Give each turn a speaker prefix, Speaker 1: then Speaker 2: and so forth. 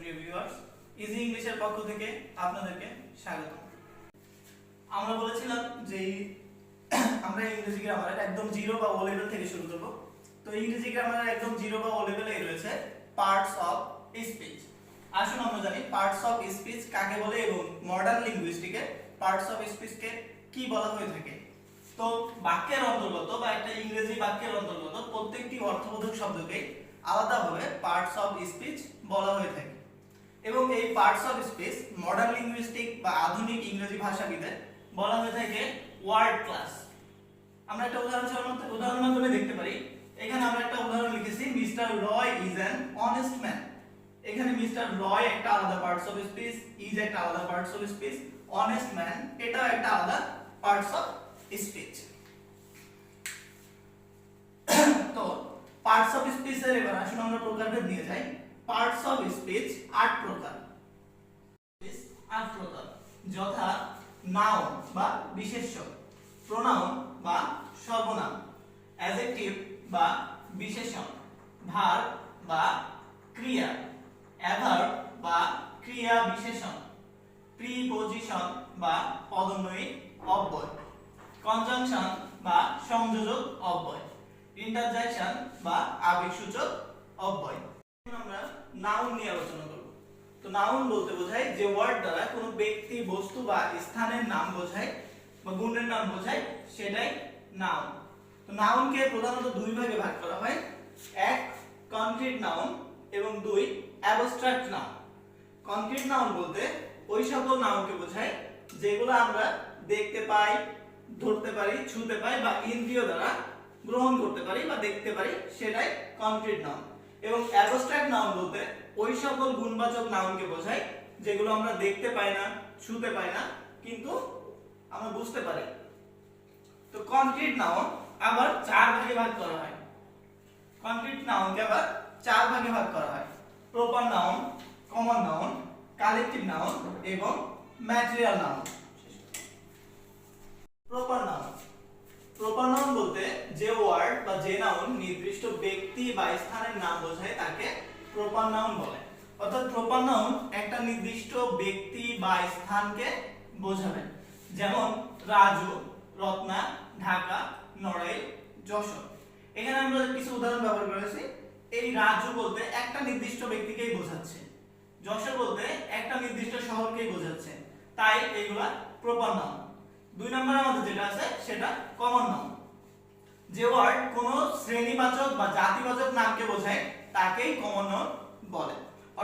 Speaker 1: প্রিয় viewers, easy ইংলিশের পক্ষ থেকে আপনাদেরকে স্বাগত। আমরা বলেছিলাম যে আমরা ইংরেজি গ্রামারের একদম জিরো বা ও লেভেল থেকে শুরু করব। তো ইংরেজি গ্রামারের একদম জিরো বা ও লেভেলে রয়েছে পার্টস অফ স্পিচ। আসুন আমরা জানি পার্টস অফ স্পিচ কাকে বলে এবং মডার্ন লিঙ্গুইস্টিকে পার্টস অফ স্পিচকে কি বলা হয়ে থাকে। তো বাক্যের অন্তর্গত বা একটা ইংরেজি বাক্যের অন্তর্গত প্রত্যেকটি অর্থবোধক শব্দকে আলাদাভাবে পার্টস অফ স্পিচ বলা হয়ে থাকে এবং এই parts of speech modern linguistic বা আধুনিক ইংরেজি ভাষাবিদে বলা হয়ে থাকে ওয়ার্ড ক্লাস। আমরা একটা উদাহরণ মাধ্যমে দেখতে পারি। এখানে আমরা একটা উদাহরণ লিখেছি, mister Roy is an honest man. এখানে মিস্টার রয় একটা আলাদা পার্টস অফ স্পিচ, ইজ একটা আলাদা parts of speech, honest man এটাও একটা আলাদা পার্টস অফ স্পিচ। তো পার্টস অফ স্পিচ এর এবার আসুন আমরা প্রকারভেদ নিয়ে যাই। পার্টস অফ স্পিচ 8 প্রকার। 8 প্রকার, যথা নাউন বা বিশেষ্য, প্রোনাউন বা সর্বনাম, অ্যাডজেক্টিভ বা বিশেষণ, ভার্ব বা ক্রিয়া, অ্যাডভার্ব বা ক্রিয়া বিশেষণ, প্রিপজিশন বা পদোন্নয়ী অব্যয়, কনজাংশন বা সংযোজক অব্যয়, ইন্টারজেকশন বা আবেগসূচক অব্যয়। আমরা নাউন নিয়ে আলোচনা করব। তো নাউন বলতে বোঝায় যে ওয়ার্ড দ্বারা কোনো ব্যক্তি, বস্তু বা স্থানের নাম বোঝায় বা গুণের নাম বোঝায়, সেটাই নাউন। তো নাউনকে প্রধানত দুই ভাগে ভাগ করা হয়, এক কনক্রিট নাউন এবং দুই অ্যাবস্ট্রাক্ট নাউন। কনক্রিট নাউন বলতে ওই সকল নাউনকে বোঝায় যেগুলো আমরা দেখতে পাই, ধরতে পারি, ছুঁতে পাই বা ইন্দ্রিয় দ্বারা গ্রহণ করতে পারি বা দেখতে পারি, সেটাই কনক্রিট নাউন। এবং অ্যাবস্ট্রাক্ট নাউন বলতে ওই সকল গুণবাচক নাউনকে বোঝায় যেগুলো আমরা দেখতে পাই না, ছুঁতে পাই না, কিন্তু আমরা বুঝতে পারি। তো কনক্রিট নাউন আবার 4 ভাগে ভাগ করা হয়। কনক্রিট নাউনকে আবার 4 ভাগে ভাগ করা হয়, proper noun, common noun, collective noun এবং material noun. Proper noun, proper noun বলতে যে ওয়ার্ড বা যে নাউন নির্দিষ্ট ব্যক্তি বা স্থানের নাম বোঝায় তাকে প্রপার নাউন বলে। অর্থাৎ প্রপার নাউন একটা নির্দিষ্ট ব্যক্তি বা স্থানকে বোঝাবে। যেমন রাজু, রত্না, ঢাকা, নড়াইল, যশোর। এখানে আমরা কিছু উদাহরণ ব্যবহার করেছি। এই রাজু বলতে একটা নির্দিষ্ট ব্যক্তিকেই বোঝাচ্ছে, যশোর বলতে একটা নির্দিষ্ট শহরকেই বোঝাচ্ছে, তাই এগুলা প্রপার নাউন। 2 নম্বরে আমাদের যেটা আছে সেটা কমন নাউন। যে ওয়ার্ড কোনো শ্রেণীবাচক বা জাতিবাচক নামকে বোঝায় তাকেই কমন নাউন বলে।